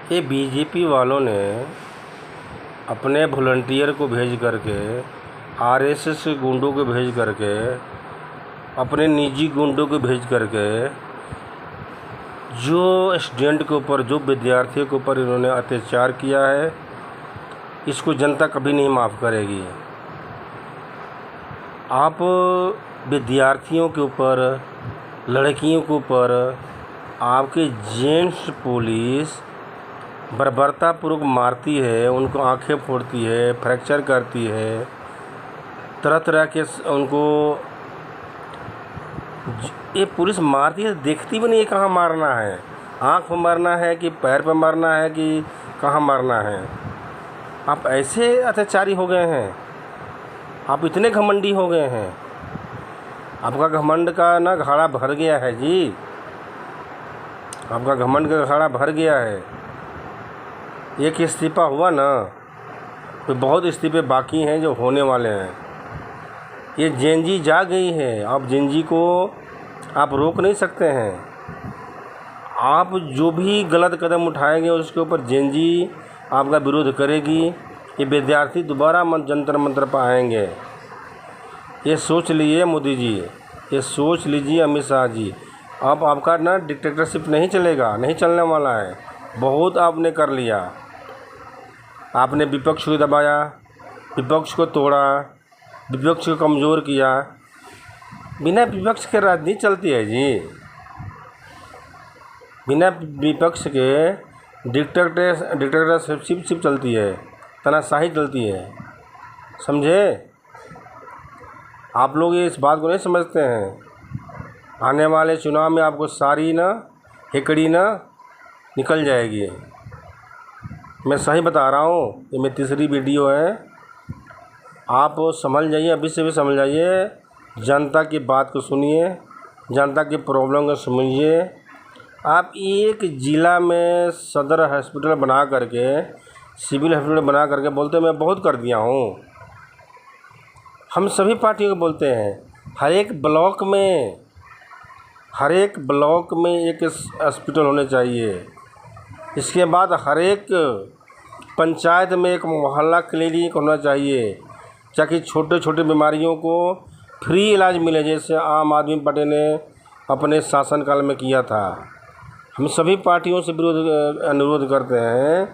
ये बीजेपी वालों ने अपने वॉलंटियर को भेज करके, आरएसएस के गुंडों को भेज करके, अपने निजी गुंडों को भेज करके जो स्टूडेंट के ऊपर, जो विद्यार्थियों के ऊपर इन्होंने अत्याचार किया है, इसको जनता कभी नहीं माफ़ करेगी। आप विद्यार्थियों के ऊपर, लड़कियों के ऊपर आपके जेंट्स पुलिस बर्बरतापूर्वक मारती है, उनको आंखें फोड़ती है, फ्रैक्चर करती है, तरह तरह के उनको ये पुलिस मारती है, देखती भी नहीं है कहाँ मारना है, आँख पर मारना है कि पैर पर मारना है कि कहाँ मारना है। आप ऐसे अत्याचारी हो गए हैं, आप इतने घमंडी हो गए हैं, आपका घमंड का ना घड़ा भर गया है जी, आपका घमंड का घड़ा भर गया है। एक इस्तीफ़ा हुआ ना, तो बहुत इस्तीफ़े बाकी हैं जो होने वाले हैं। ये जेनजी जाग गई है, अब जेनजी को आप रोक नहीं सकते हैं। आप जो भी गलत कदम उठाएंगे उसके ऊपर जेनजी आपका विरोध करेगी। ये विद्यार्थी दोबारा जंतर मंतर पर आएंगे। ये सोच लिए मोदी जी, ये सोच लीजिए अमित शाह जी, अब आपका ना डिक्टेटरशिप नहीं चलेगा, नहीं चलने वाला है। बहुत आपने कर लिया, आपने विपक्ष को दबाया, विपक्ष को तोड़ा, विपक्ष को कमज़ोर किया। बिना विपक्ष के राजनीति चलती है जी, बिना विपक्ष के डिक्टेटरशिप चलती है, तानाशाही चलती है, समझे? आप लोग ये इस बात को नहीं समझते हैं। आने वाले चुनाव में आपको सारी ना हिकड़ी ना निकल जाएगी। मैं सही बता रहा हूँ, ये मेरी तीसरी वीडियो है। आप समझ जाइए, अभी से भी समझ जाइए, जनता की बात को सुनिए, जनता की प्रॉब्लम को समझिए। आप एक ज़िला में सदर हॉस्पिटल बना करके, सिविल हॉस्पिटल बना करके बोलते मैं बहुत कर दिया हूँ। हम सभी पार्टियों को बोलते हैं, हर एक ब्लॉक में एक हॉस्पिटल होने चाहिए। इसके बाद हर एक पंचायत में एक मोहल्ला क्लिनिक होना चाहिए, ताकि छोटे छोटे बीमारियों को फ्री इलाज मिले, जैसे आम आदमी पार्टी ने अपने शासनकाल में किया था। हम सभी पार्टियों से अनुरोध करते हैं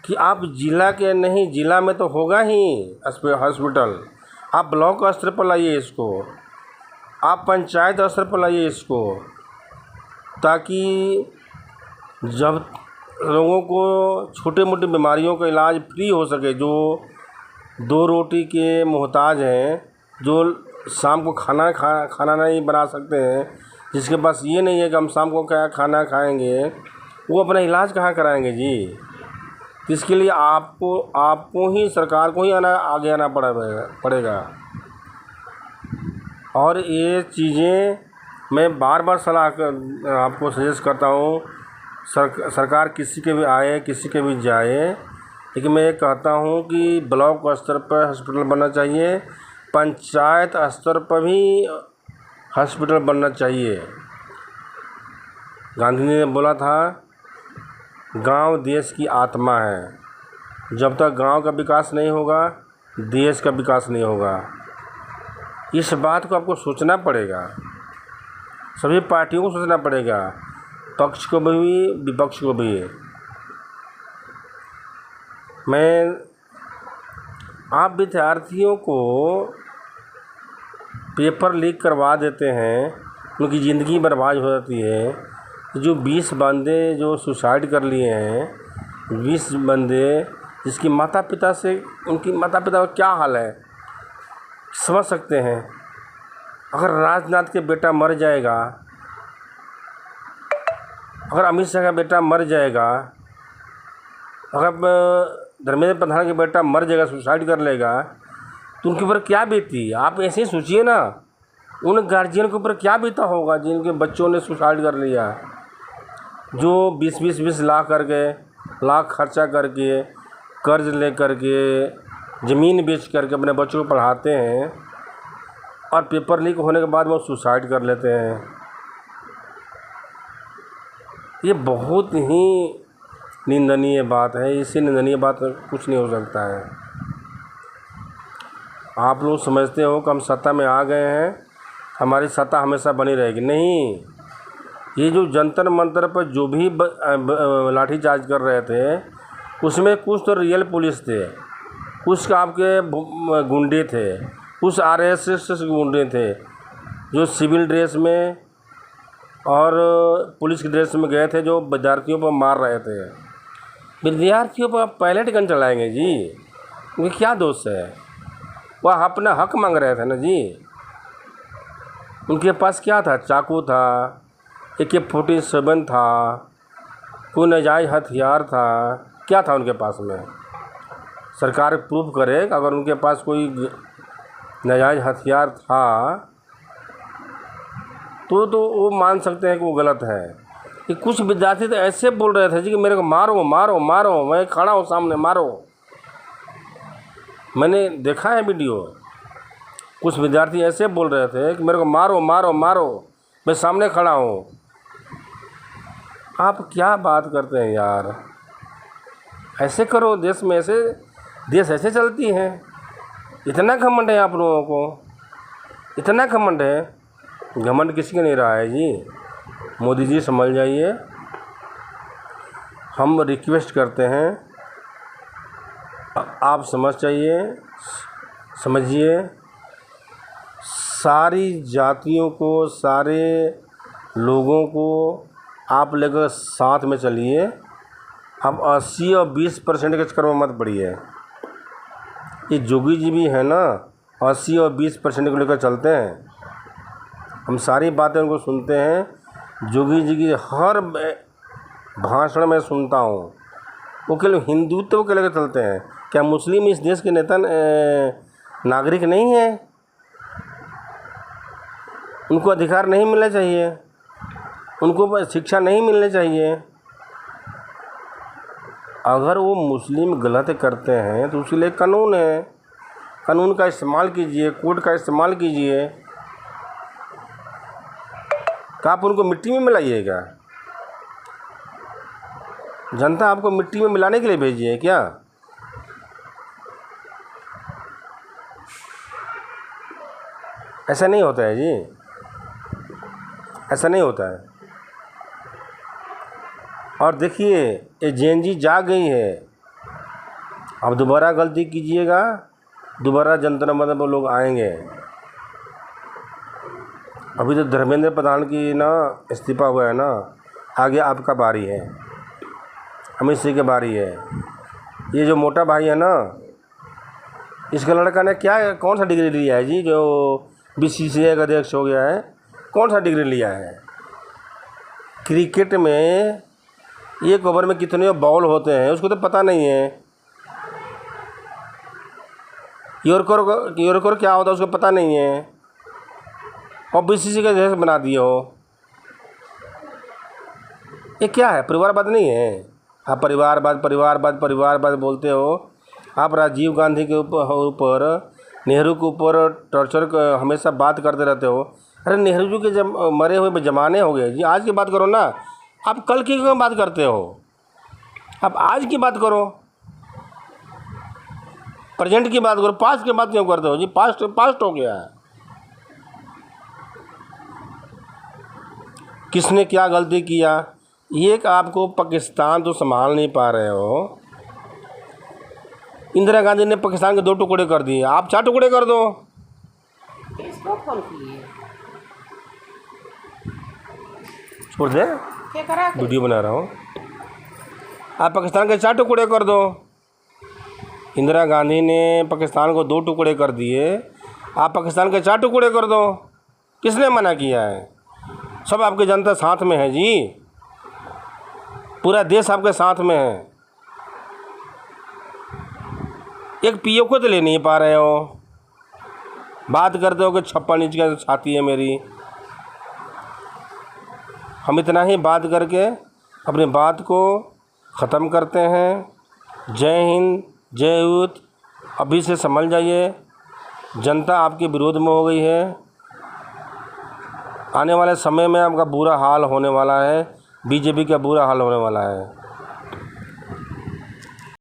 कि आप ज़िला के नहीं, ज़िला में तो होगा ही हॉस्पिटल, आप ब्लॉक स्तर पर लाइए इसको, आप पंचायत स्तर पर लाइए इसको, ताकि जब लोगों को छोटे मोटे बीमारियों का इलाज फ्री हो सके। जो दो रोटी के मोहताज हैं, जो शाम को खाना नहीं बना सकते हैं, जिसके पास ये नहीं है कि हम शाम को क्या खाना खाएंगे, वो अपना इलाज कहाँ कराएंगे जी? इसके लिए आपको ही, सरकार को ही आगे आना पड़ेगा। और ये चीज़ें मैं बार बार सलाह आपको सजेस्ट करता हूँ। सरकार किसी के भी आए, किसी के भी जाए, लेकिन मैं ये कहता हूँ कि ब्लॉक स्तर पर हॉस्पिटल बनना चाहिए, पंचायत स्तर पर भी हॉस्पिटल बनना चाहिए। गांधी जी ने बोला था, गांव देश की आत्मा है। जब तक गांव का विकास नहीं होगा, देश का विकास नहीं होगा। इस बात को आपको सोचना पड़ेगा, सभी पार्टियों को सोचना पड़ेगा, पक्ष को भी विपक्ष को भी। आप विद्यार्थियों को पेपर लीक करवा देते हैं, उनकी ज़िंदगी बर्बाद हो जाती है। जो 20 बंदे जो सुसाइड कर लिए हैं, 20 बंदे जिसकी माता पिता का क्या हाल है समझ सकते हैं। अगर राजनाथ के बेटा मर जाएगा, अगर अमित शाह का बेटा मर जाएगा, अगर धर्मेंद्र प्रधान का बेटा मर जाएगा, सुसाइड कर लेगा, तो उनके ऊपर क्या बीती? आप ऐसे ही सोचिए ना, उन गार्जियन के ऊपर क्या बीता होगा जिनके बच्चों ने सुसाइड कर लिया, जो 20 लाख खर्चा करके, कर्ज ले करके, ज़मीन बेच करके अपने बच्चों को पढ़ाते हैं, और पेपर लीक होने के बाद वो सुसाइड कर लेते हैं। ये बहुत ही निंदनीय बात है। इससे निंदनीय बात कुछ नहीं हो सकता है। आप लोग समझते हो कि हम सत्ता में आ गए हैं, हमारी सत्ता हमेशा बनी रहेगी। नहीं, ये जो जंतर मंतर पर जो भी लाठीचार्ज कर रहे थे, उसमें कुछ तो रियल पुलिस थे, कुछ आपके गुंडे थे, कुछ RSS गुंडे थे जो सिविल ड्रेस में और पुलिस की ड्रेस में गए थे, जो विद्यार्थियों पर मार रहे थे। विद्यार्थियों पर पैलेट गन चलाएंगे जी? उनके क्या दोष है? वह अपना हक मांग रहे थे ना जी। उनके पास क्या था? चाकू था, AK-47 था, कोई नाजायज़ हथियार था, क्या था उनके पास में? सरकार प्रूव करे कि अगर उनके पास कोई नाजायज़ हथियार था तो वो मान सकते हैं कि वो गलत है। कि कुछ विद्यार्थी तो ऐसे बोल रहे थे जी कि मेरे को मारो मारो मारो, मैं खड़ा हूँ सामने, मारो। मैंने देखा है वीडियो। कुछ विद्यार्थी ऐसे बोल रहे थे कि मेरे को मारो मारो मारो, मैं सामने खड़ा हूँ। आप क्या बात करते हैं यार? ऐसे करो, देश में ऐसे चलती है। इतना घमंड है आप लोगों को, इतना घमंड है। घमंड किसी का नहीं रहा है जी। मोदी जी समझ जाइए। हम रिक्वेस्ट करते हैं, आप समझिए। सारी जातियों को, सारे लोगों को आप लेकर साथ में चलिए। अब 80 और 20% के चक्कर में मत पड़िए। ये जोगी जी भी है ना, 80 और 20% को लेकर चलते हैं। हम सारी बातें उनको सुनते हैं। जोगी जी की हर भाषण में सुनता हूँ, वो केवल हिंदुत्व के लेकर चलते हैं। क्या मुस्लिम इस देश के नेता नागरिक नहीं है? उनको अधिकार नहीं मिलना चाहिए? उनको शिक्षा नहीं मिलनी चाहिए? अगर वो मुस्लिम गलत करते हैं तो उसके लिए कानून है। कानून का इस्तेमाल कीजिए, कोर्ट का इस्तेमाल कीजिए। क्या आप उनको मिट्टी में मिलाइएगा? जनता आपको मिट्टी में मिलाने के लिए भेजी है क्या? ऐसा नहीं होता है जी, ऐसा नहीं होता है। और देखिए, ये जेएनजी जाग गई है। अब दोबारा गलती कीजिएगा, दोबारा जनता मतलब लोग आएंगे। अभी तो धर्मेंद्र प्रधान की ना इस्तीफा हुआ है ना, आगे आपका बारी है, अमित सिंह की बारी है। ये जो मोटा भाई है ना, इसका लड़का ने कौन सा डिग्री लिया है जी, जो BCCI का अध्यक्ष हो गया है? कौन सा डिग्री लिया है? क्रिकेट में एक ओवर में कितने बॉल होते हैं उसको तो पता नहीं है। यॉर्कर क्या होता है उसको पता नहीं है, और BCCI का अध्यक्ष बना दिए हो। ये क्या है? परिवारवाद नहीं है? आप परिवारवाद बोलते हो। आप राजीव गांधी के ऊपर, नेहरू के ऊपर टॉर्चर का हमेशा बात करते रहते हो। अरे नेहरू जी के मरे हुए ज़माने हो गए जी, आज की बात करो ना। आप कल की क्यों बात करते हो? आप आज की बात करो, प्रेजेंट की बात करो, पास्ट की बात क्यों करते हो जी? पास्ट हो गया है। किसने क्या गलती किया? ये आपको पाकिस्तान तो संभाल नहीं पा रहे हो। इंदिरा गांधी ने पाकिस्तान के 2 टुकड़े कर दिए, आप 4 टुकड़े कर दो। छोड़ दे, वीडियो बना रहा हूँ। आप पाकिस्तान के 4 टुकड़े कर दो। इंदिरा गांधी ने पाकिस्तान को 2 टुकड़े कर दिए, आप पाकिस्तान के 4 टुकड़े कर दो। किसने मना किया है? सब आपकी जनता साथ में है जी, पूरा देश आपके साथ में है। एक PO को तो ले नहीं पा रहे हो। बात करते हो कि 56 इंच का छाती है मेरी। हम इतना ही बात करके अपनी बात को ख़त्म करते हैं। जय हिंद, जय यूथ। अभी से समझ जाइए, जनता आपके विरोध में हो गई है। आने वाले समय में आपका बुरा हाल होने वाला है, BJP का बुरा हाल होने वाला है।